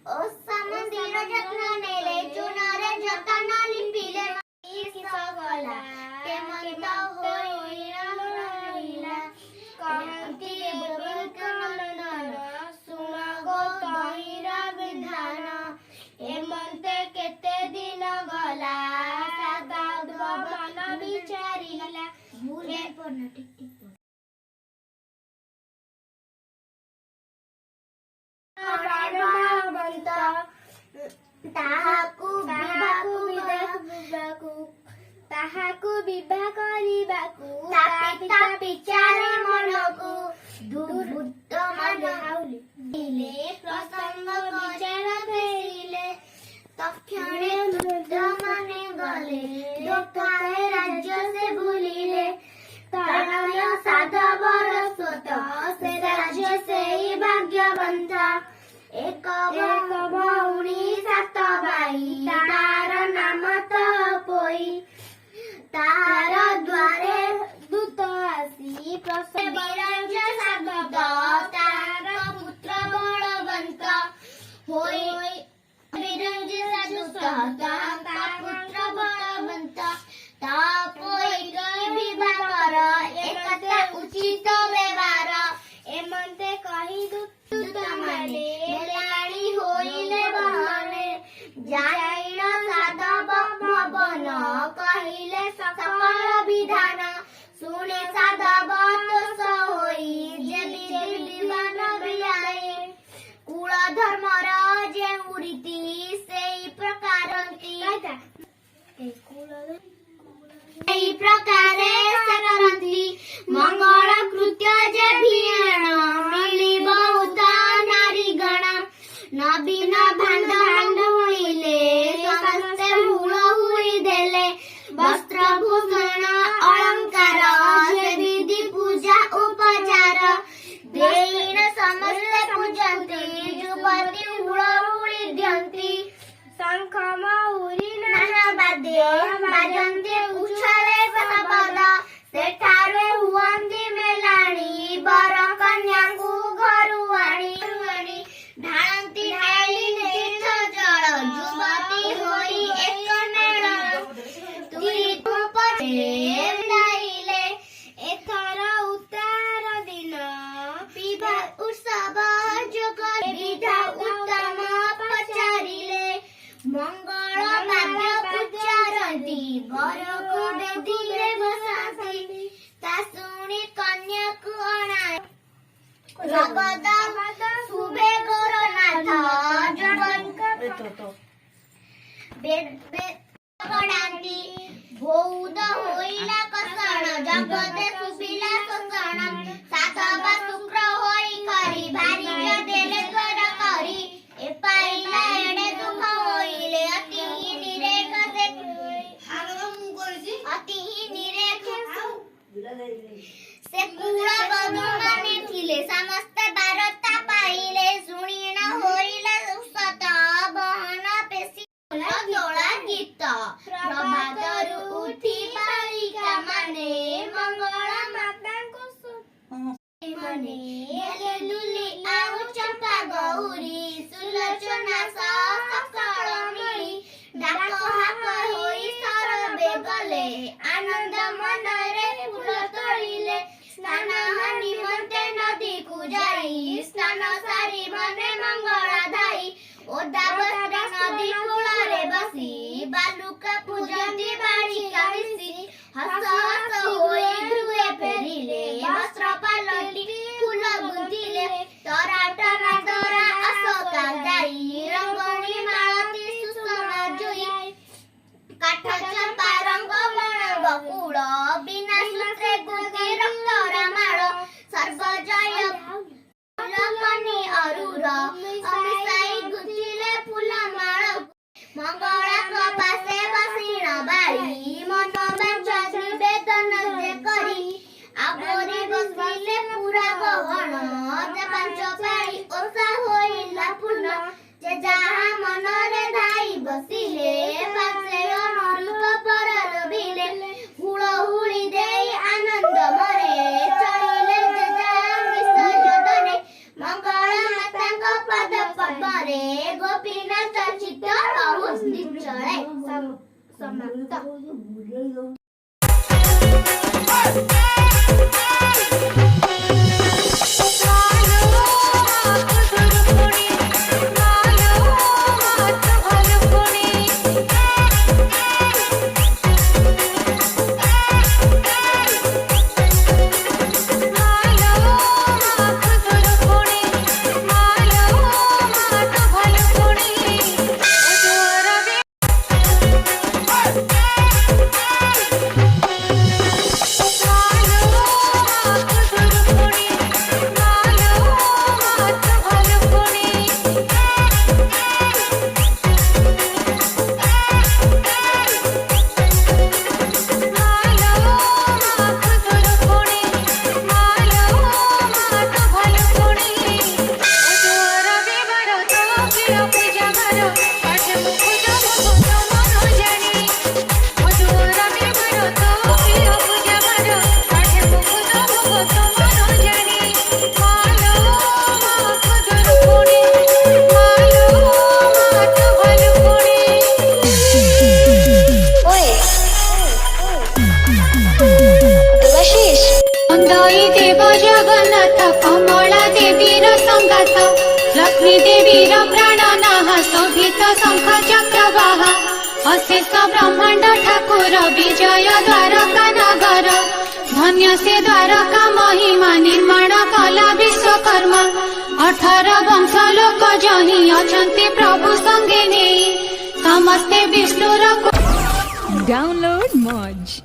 ओ समंदिर जत्न नेले चुनारे जतन लिपिले सकला केमंत होइला रहिला कहती नंदन सुन गो तहिरा विधान एमंते केते दिन गला सदा मन विचारिला भूले पन टिक टिक ताहाकु विवाह करिबाकु तापिता पिचारे मनकु दुर्बुद्ध मन हाउले प्रसंग विचार फेरिले तक्षणे दुर्बुद्ध मने गले दोकाए राज्य से भूलिले तनय साधवर स्वत से राज्य से ही भाग्यवंत एक भौणी सात भाई तार नाम तपोई तार द्वारे दूत आसी विराज साधुत तार पुत्र बलवंत होई विराज साधुत तार पुत्र बलवंत तापोई विवाह कर एकता उचित व्यवहार एमंते कही दूत माने मेलाणी होइले बहने जाइल साधव भवन कहिले सकल विधान सुने साधव तोष होई जे विधि विधान बिलाए कुल धर्मर जे रीति सेई प्रकारंती एई प्रकारे सरंती मंगल कृत्य जे भियाण मिली बहुत नारी गण नवीन भांड भांडुले समस्ते हुळ हुई देले वस्त्र भूषण अलंकार से विधि पूजा उपचार देइन समस्ते पूजन्ति युवती हुळ हुई दियन्ति शंख महुरी नाना बाद्य बाजन्ति उछले पद सेठारे हुअन्ति मेलाणी बर कन्याकु घरु आणी ढाळन्ति ढाळी तीर्थ जल युवती होई एक नेण तीर्थ पछे विदाइले एथर उतार दिन विवाह उत्सव जोग विधा उत्तम पचारिले मंगल वाद्य उच्चारन्ति वरकु वेदिले बसान्ति ता शुणी कन्याकु अणाय जगदा सुबे गोरनाथ पढ़ाती भौद होइला कषण जगदे सुबिला शोषण साधव शुक्र होई करी भारी देले कर करी ए पाइला एडे दुख होइले अति निरेख से अति निरेख से कुल बधू माने थिले समस्त भारता पाइले सुणीण होइले सत बहन पेशी दोला गीत प्रभातरु उठी बालिका माने मंगल माताଙ୍କୁ मने हेले दुली आउ चंपा गौरी सुलोचना सकल मिली डाक हाक होई सरबे गले आनंद मनरे फूल तोड़िले स्नान निमंते नदी को जाई स्नान सारी मने मंगला धाई ओदा बस्त्र नदी कूଳରେ बसी बालुका पूजन्ति बालिका मिसी हस हस होई गृहे फेरिले वस्त्र पालटी फूल गुंथिले तराट नादरा अशोका जाई रंगणी मालती सुषमा जोई काठ चंपा रंग बण बकुड़ बिना सूत्रे गुंथि रक्तर माळ सर्वजय फूलकनी अरुर अमिसाई गुंथिले फूल माळ मंगला कपासे बसिण बाड़ी मन बांच निवेदन जे करी आगोरी बसिले पूरा गहन जे पांच पाई ओसा होइला पूर्ण जे जहा मनरे धाई बसिले पासे अनुरूप पर लोभिले हुळ हुळी देई आनंद मरे चढ़िले जे जहा विसर्जने मंगला मातांक पद पद्मरे देव जगन्नाथ कमला देवीर संगात लक्ष्मी देवीर प्राणनाह शोभित शंख चक्रवाह अशेष ब्रह्मांड ठाकुर विजय द्वारका नगर धन्य से द्वारका महिमा निर्माण कला विश्वकर्मा 18 वंश लोक जही अछंती प्रभु संगे नहीं समस्ते विष्णुर डाउनलोड मौज।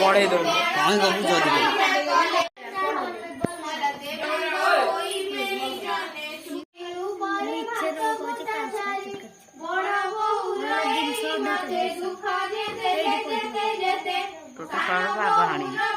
पढ़े दो कौन को पूछो दिले इच्छा ବାଗ ହାଣିବି